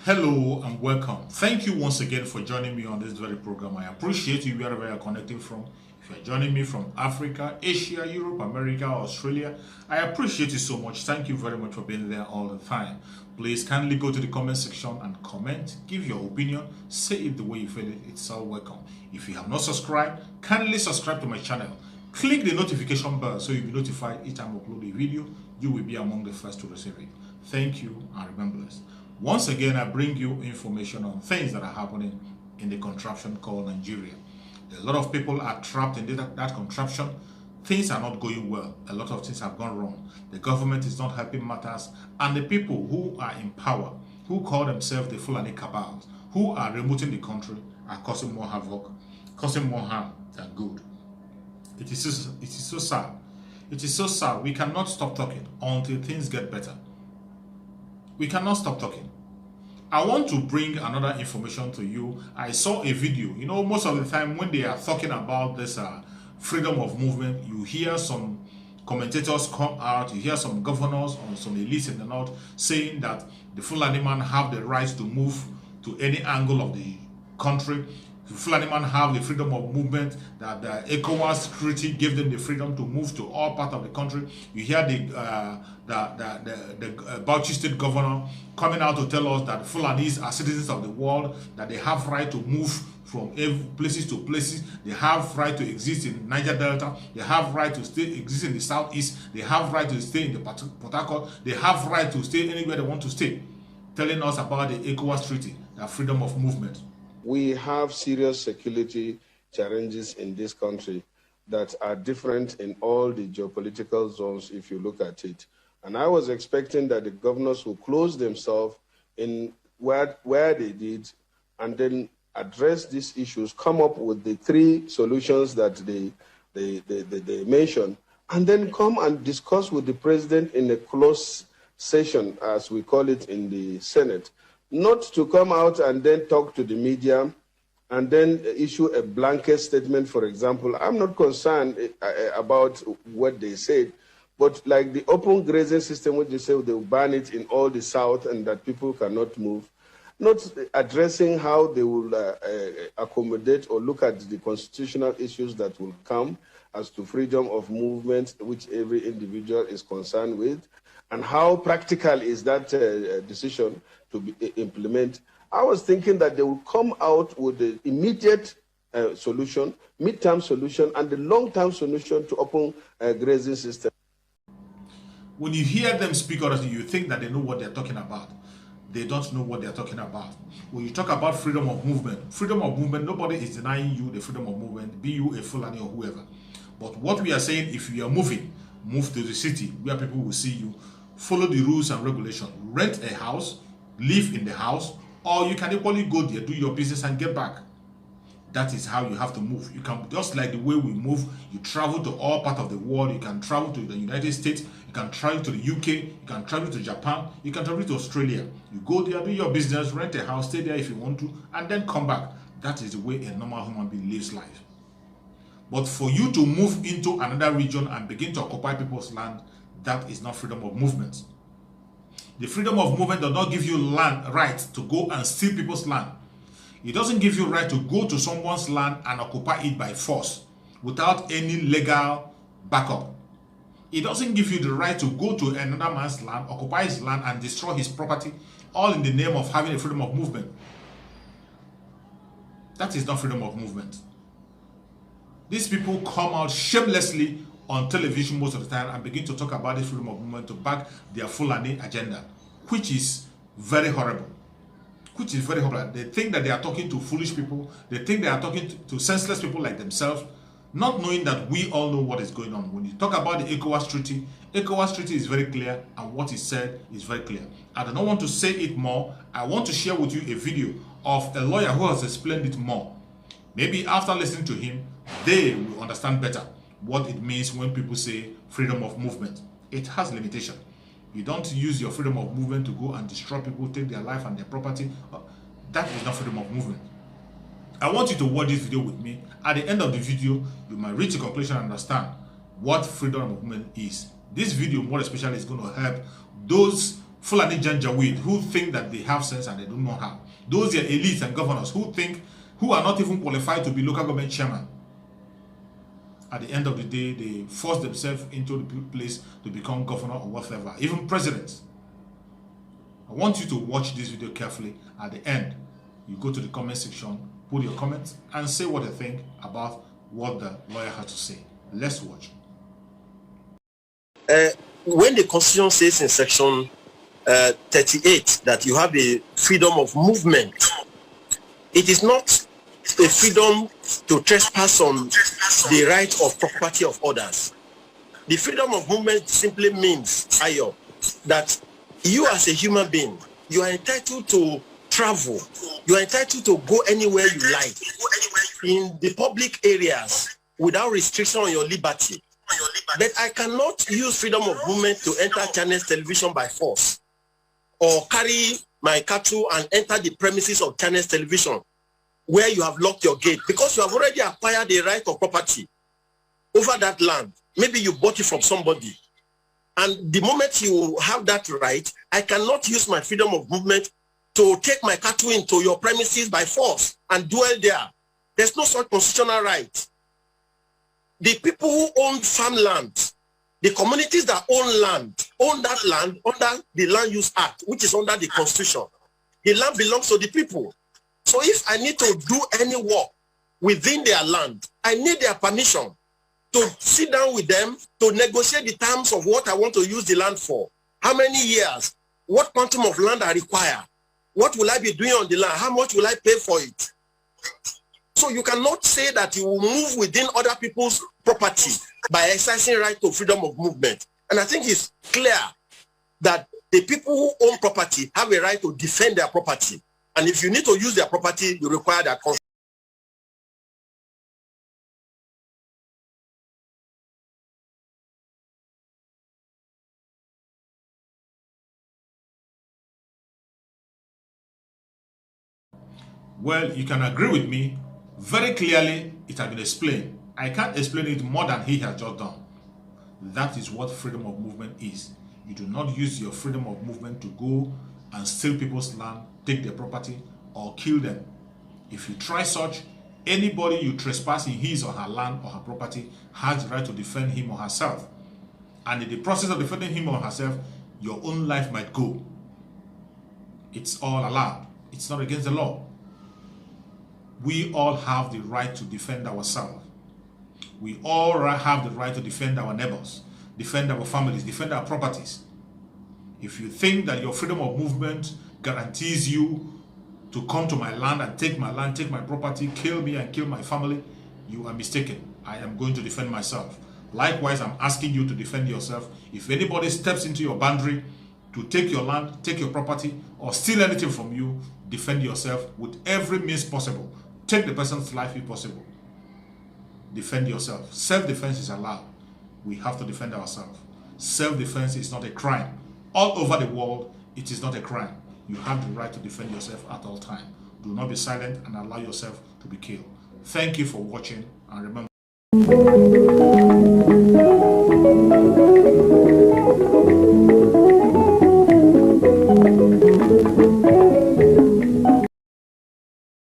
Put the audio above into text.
Hello and welcome. Thank you once again for joining me on this very program. I appreciate you wherever you are connecting from. If you are joining me from Africa, Asia, Europe, America, Australia, I appreciate you so much. Thank you very much for being there all the time. Please kindly go to the comment section and comment, give your opinion, say it the way you feel it. It's all welcome. If you have not subscribed, kindly subscribe to my channel. Click the notification bell so you'll be notified each time I upload a video. You will be among the first to receive it. Thank you and remember this. Once again, I bring you information on things that are happening in the contraption called Nigeria. A lot of people are trapped in that contraption. Things are not going well. A lot of things have gone wrong. The government is not helping matters. And the people who are in power, who call themselves the Fulani cabals, who are remoting the country, are causing more havoc, causing more harm than good. It is so sad. It is so sad. We cannot stop talking until things get better. We cannot stop talking. I want to bring another information to you. I saw a video. You know, most of the time when they are talking about this freedom of movement, you hear some commentators come out, you hear some governors or some elites in the north saying that the Fulani man have the right to move to any angle of the country. The Fulani man have the freedom of movement, that the Ecowas security gave them the freedom to move to all parts of the country. You hear the Bauchi state governor coming out to tell us that Fulanis are citizens of the world, that they have right to move from places to places. They have right to exist in Niger Delta. They have right to exist in the southeast. They have right to stay in the Port Harcourt. They have right to stay anywhere they want to stay. Telling us about the Ecowas treaty, the freedom of movement. We have serious security challenges in this country that are different in all the geopolitical zones if you look at it. And I was expecting that the governors will close themselves in where they did and then address these issues, come up with the 3 solutions that they mentioned, and then come and discuss with the president in a closed session, as we call it in the Senate. Not to come out and then talk to the media and then issue a blanket statement, for example. I'm not concerned about what they said, but like the open grazing system, which they say they'll ban it in all the South and that people cannot move, not addressing how they will accommodate or look at the constitutional issues that will come as to freedom of movement, which every individual is concerned with, and how practical is that decision to be implement. I was thinking that they will come out with the immediate solution, mid-term solution, and the long-term solution to open grazing system. When you hear them speak, honestly, you think that they know what they're talking about. They don't know what they're talking about. When you talk about freedom of movement, nobody is denying you the freedom of movement, be you a Fulani or whoever. But what we are saying, if you are moving, move to the city where people will see you, follow the rules and regulations, rent a house, live in the house, or you can equally go there, do your business and get back. That is how you have to move. You can, just like the way we move, you travel to all parts of the world. You can travel to the United States, you can travel to the UK, you can travel to Japan, you can travel to Australia. You go there, do your business, rent a house, stay there if you want to, and then come back. That is the way a normal human being lives life. But for you to move into another region and begin to occupy people's land, that is not freedom of movement. The freedom of movement does not give you land right to go and steal people's land. It doesn't give you right to go to someone's land and occupy it by force without any legal backup. It doesn't give you the right to go to another man's land, occupy his land and destroy his property, all in the name of having a freedom of movement. That is not freedom of movement. These people come out shamelessly on television most of the time and begin to talk about this freedom of movement to back their Fulani agenda, which is very horrible. They think that they are talking to foolish people. They think they are talking to senseless people like themselves, not knowing that we all know what is going on. When you talk about the Ecowas treaty is very clear, and what is said is very clear. I do not want to say it more. I want to share with you a video of a lawyer who has explained it more. Maybe after listening to him, they will understand better what it means when people say freedom of movement. It has limitation. You don't use your freedom of movement to go and destroy people, take their life and their property. That is not freedom of movement. I want you to watch this video with me. At the end of the video, you might reach a conclusion and understand what freedom of movement is. This video, more especially, is going to help those Fulani Janjaweed who think that they have sense and they do not have. Those are elites and governors who are not even qualified to be local government chairman. At the end of the day, they force themselves into the place to become governor or whatever, even presidents. I want you to watch this video carefully. At the end, you go to the comment section, put your comments, and say what you think about what the lawyer had to say. Let's watch. When the Constitution says in section 38 that you have a freedom of movement, it is not a freedom to trespass on the right of property of others. The freedom of movement simply means, Ayo, that you as a human being, you are entitled to travel. You are entitled to go anywhere you like in the public areas without restriction on your liberty. But I cannot use freedom of movement to enter Channels Television by force, or carry my cattle and enter the premises of Channels Television where you have locked your gate, because you have already acquired the right of property over that land. Maybe you bought it from somebody. And the moment you have that right, I cannot use my freedom of movement to take my cattle into your premises by force and dwell there. There's no such constitutional right. The people who own farmland, the communities that own that land under the Land Use Act, which is under the Constitution. The land belongs to the people. So if I need to do any work within their land, I need their permission to sit down with them to negotiate the terms of what I want to use the land for. How many years? What quantum of land I require? What will I be doing on the land? How much will I pay for it? So you cannot say that you will move within other people's property by exercising right to freedom of movement. And I think it's clear that the people who own property have a right to defend their property. And if you need to use their property, you require their consent. Well, you can agree with me. Very clearly, it has been explained. I can't explain it more than he has just done. That is what freedom of movement is. You do not use your freedom of movement to go and steal people's land, take their property, or kill them. If you try such, anybody you trespass in his or her land or her property has the right to defend him or herself. And in the process of defending him or herself, your own life might go. It's all allowed. It's not against the law. We all have the right to defend ourselves. We all have the right to defend our neighbors, defend our families, defend our properties. If you think that your freedom of movement guarantees you to come to my land and take my land, take my property, kill me and kill my family, you are mistaken. I am going to defend myself. Likewise, I'm asking you to defend yourself. If anybody steps into your boundary to take your land, take your property, or steal anything from you, defend yourself with every means possible. Take the person's life if possible. Defend yourself. Self-defense is allowed. We have to defend ourselves. Self-defense is not a crime. All over the world, it is not a crime. You have the right to defend yourself at all times. Do not be silent and allow yourself to be killed. Thank you for watching, and remember